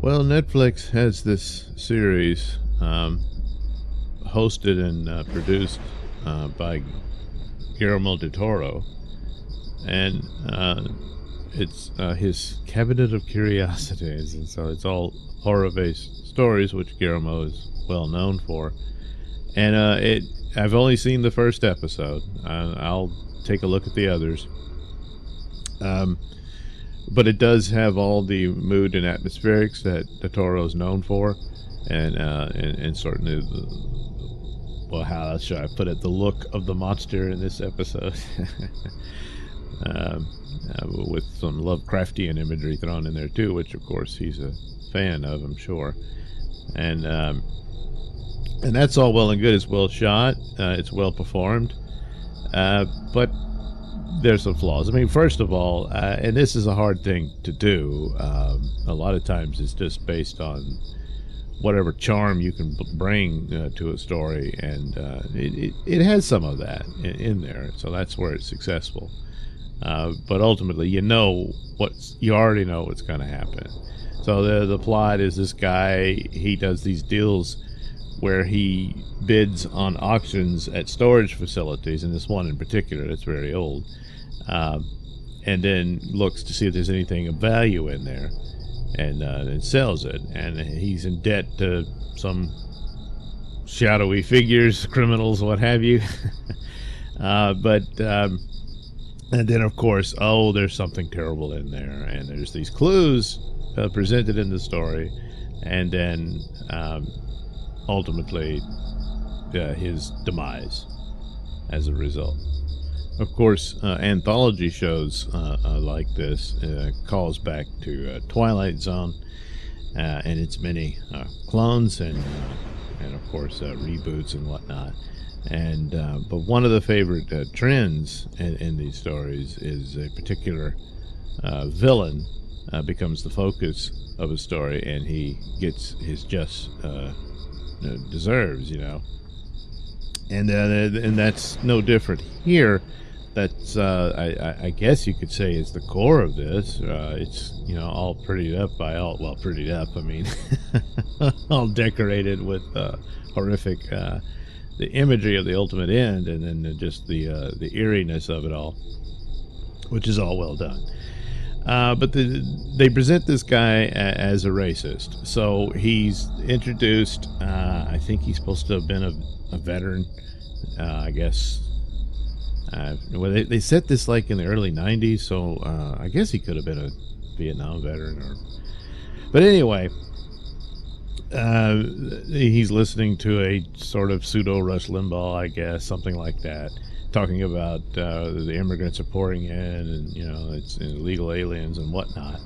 Well, Netflix has this series hosted and produced by Guillermo de Toro, and it's his Cabinet of Curiosities, and so it's all horror-based stories, which Guillermo is well known for. And I've only seen the first episode. I'll take a look at the others. But it does have all the mood and atmospherics that the Toro is known for, and certainly well, how should I put it? The look of the monster in this episode, with some Lovecraftian imagery thrown in there too, which of course he's a fan of, I'm sure. And that's all well and good. It's well shot. It's well performed, but there's some flaws. I mean, first of all, and this is a hard thing to do, a lot of times it's just based on whatever charm you can bring to a story, and it has some of that in there, so that's where it's successful. But ultimately, you already know what's going to happen. So the plot is this guy, he does these deals where he bids on auctions at storage facilities, and this one in particular that's very old, and then looks to see if there's anything of value in there, and sells it. And he's in debt to some shadowy figures, criminals, what have you. And then of course, there's something terrible in there, and there's these clues presented in the story, and then ultimately his demise as a result. Of course, anthology shows like this calls back to Twilight Zone and its many clones and of course reboots and whatnot. And but one of the favorite trends in these stories is a particular villain becomes the focus of a story, and he gets his just deserves, and that's no different here. That's I guess you could say is the core of this. It's all prettied up by prettied up. I mean, all decorated with horrific the imagery of the ultimate end, and then just the eeriness of it all, which is all well done. But they present this guy as a racist. So he's introduced, I think he's supposed to have been a veteran, I guess. Well, they set this like in the early 90s, so I guess he could have been a Vietnam veteran. But anyway, he's listening to a sort of pseudo-Rush Limbaugh, I guess, something like that, talking about the immigrants are pouring in, and it's illegal aliens and whatnot.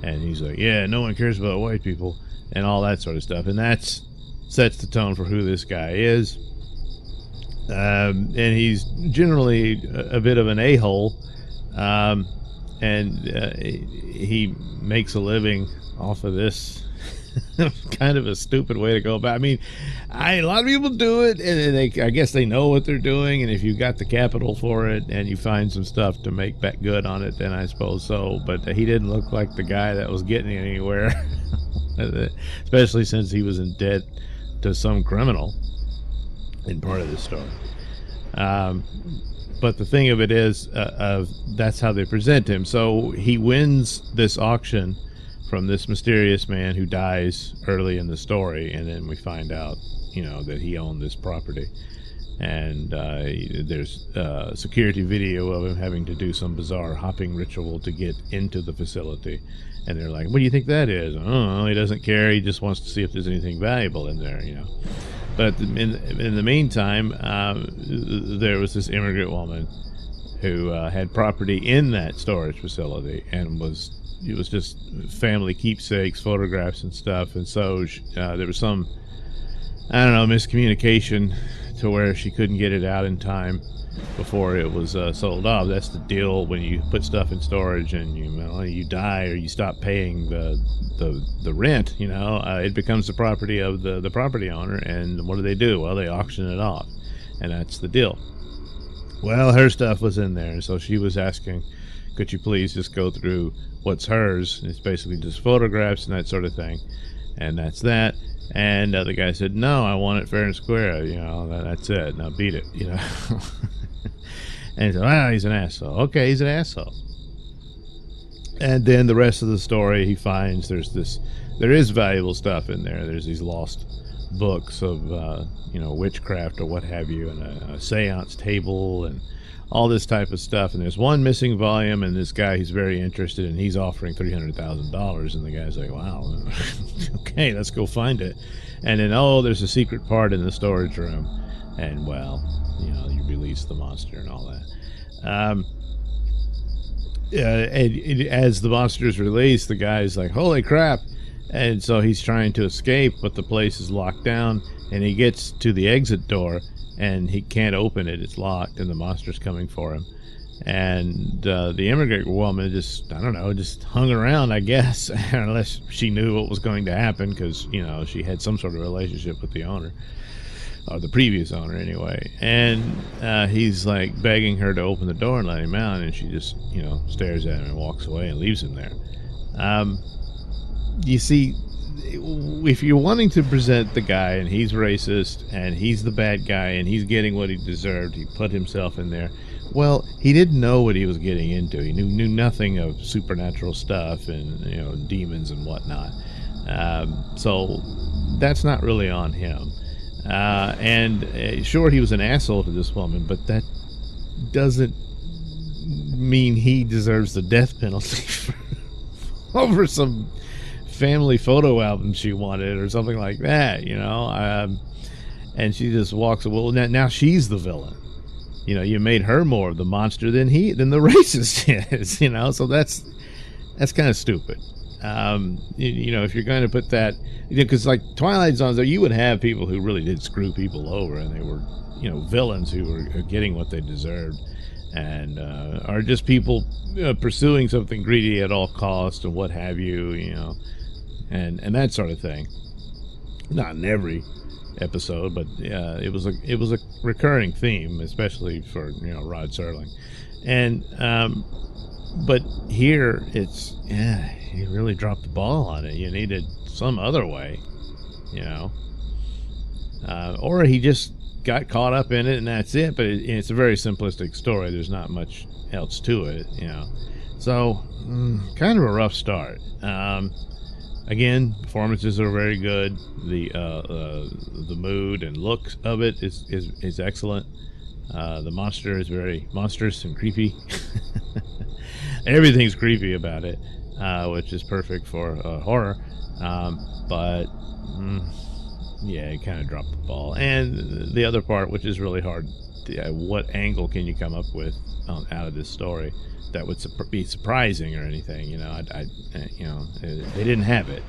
And he's like, yeah, no one cares about white people and all that sort of stuff. And that sets the tone for who this guy is. And he's generally a bit of an a-hole, and he makes a living off of this. Kind of a stupid way to go about. I mean, a lot of people do it, and I guess they know what they're doing. And if you've got the capital for it, and you find some stuff to make back good on it, then I suppose so. But he didn't look like the guy that was getting anywhere, especially since he was in debt to some criminal in part of the story. But the thing of it is, that's how they present him. So he wins this auction from this mysterious man who dies early in the story, and then we find out, that he owned this property. And there's security video of him having to do some bizarre hopping ritual to get into the facility. And they're like, what do you think that is? Oh, he doesn't care. He just wants to see if there's anything valuable in there, But in the meantime, there was this immigrant woman who had property in that storage facility, and it was just family keepsakes, photographs and stuff. And so there was some, miscommunication to where she couldn't get it out in time before it was sold off. That's the deal when you put stuff in storage and you die or you stop paying the rent. It becomes the property of the property owner. And what do? Well, they auction it off, and that's the deal. Well, her stuff was in there, so she was asking could you please just go through what's hers? It's basically just photographs and that sort of thing, and that's that. And the guy said, no, I want it fair and square, that's it, now beat it, And he said, well, he's an asshole. Okay, he's an asshole. And then the rest of the story, he finds there is valuable stuff in there. There's these lost books of witchcraft or what have you, and a seance table and all this type of stuff. And there's one missing volume, and this guy, he's very interested, and he's offering $300,000. And the guy's like, wow, okay, let's go find it. And then, there's a secret part in the storage room, and you release the monster and all that. As the monster is released, the guy's like, holy crap. And so he's trying to escape, but the place is locked down, and he gets to the exit door, and he can't open it. It's locked, and the monster's coming for him. And the immigrant woman just hung around, I guess, unless she knew what was going to happen, because, she had some sort of relationship with the owner, or the previous owner anyway. And he's like begging her to open the door and let him out, and she just, stares at him and walks away and leaves him there. You see, if you're wanting to present the guy and he's racist and he's the bad guy and he's getting what he deserved, he put himself in there. Well, he didn't know what he was getting into. He knew nothing of supernatural stuff and demons and whatnot. So that's not really on him. And sure, he was an asshole to this woman, but that doesn't mean he deserves the death penalty over some family photo album she wanted or something like that, and she just walks away. Well, now she's the villain. You made her more of the monster than the racist is, so that's kind of stupid. If you're going to put that, because like Twilight Zones, you would have people who really did screw people over, and they were, villains who were getting what they deserved, and are just people pursuing something greedy at all costs and what have you, and that sort of thing. Not in every episode, but it was a recurring theme, especially for Rod Serling, and but here it's he really dropped the ball on it. You needed some other way, or he just got caught up in it and that's it. But it's a very simplistic story. There's not much else to it, So kind of a rough start. Again, performances are very good. The mood and look of it is excellent. The monster is very monstrous and creepy. Everything's creepy about it, which is perfect for horror. But it kind of dropped the ball. And the other part, which is really hard, what angle can you come up with out of this story that would be surprising or anything? They didn't have it,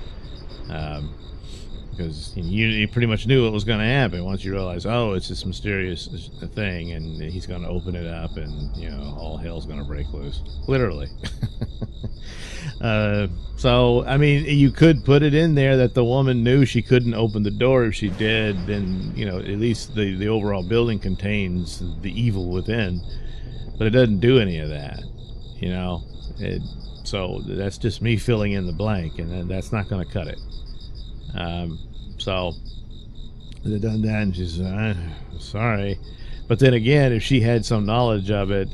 because you pretty much knew what was going to happen once you realize, it's this mysterious thing, and he's going to open it up, and all hell's going to break loose, literally. So I mean, you could put it in there that the woman knew she couldn't open the door. If she did, then at least the overall building contains the evil within, but it doesn't do any of that. So that's just me filling in the blank, and that's not going to cut it. So they done that, and she's sorry. But then again, if she had some knowledge of it,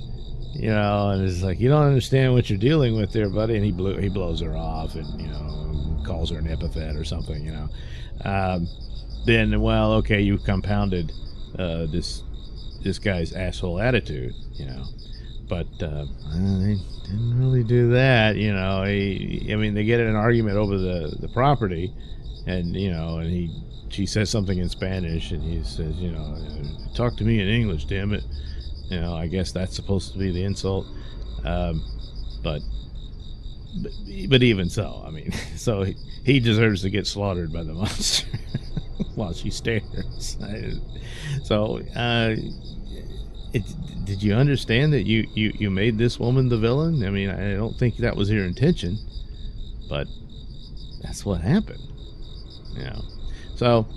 and it's like, you don't understand what you're dealing with there, buddy, and he blows her off and calls her an epithet or something, then okay, you compounded this guy's asshole attitude, but they didn't really do that. They get in an argument over the property, and she says something in Spanish, and he says, talk to me in English, damn it. I guess that's supposed to be the insult, but even so, so he deserves to get slaughtered by the monster while she stares. So did you understand that you made this woman the villain? I don't think that was your intention, but that's what happened. So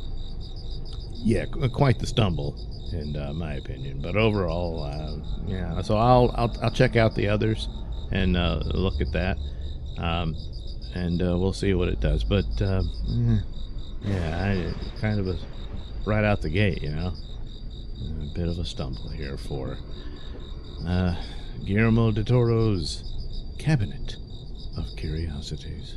quite the stumble, in my opinion. But overall, so I'll check out the others. and look at that, and we'll see what it does. But yeah, I kind of a right out the gate, a bit of a stumble here for Guillermo de Toro's Cabinet of Curiosities.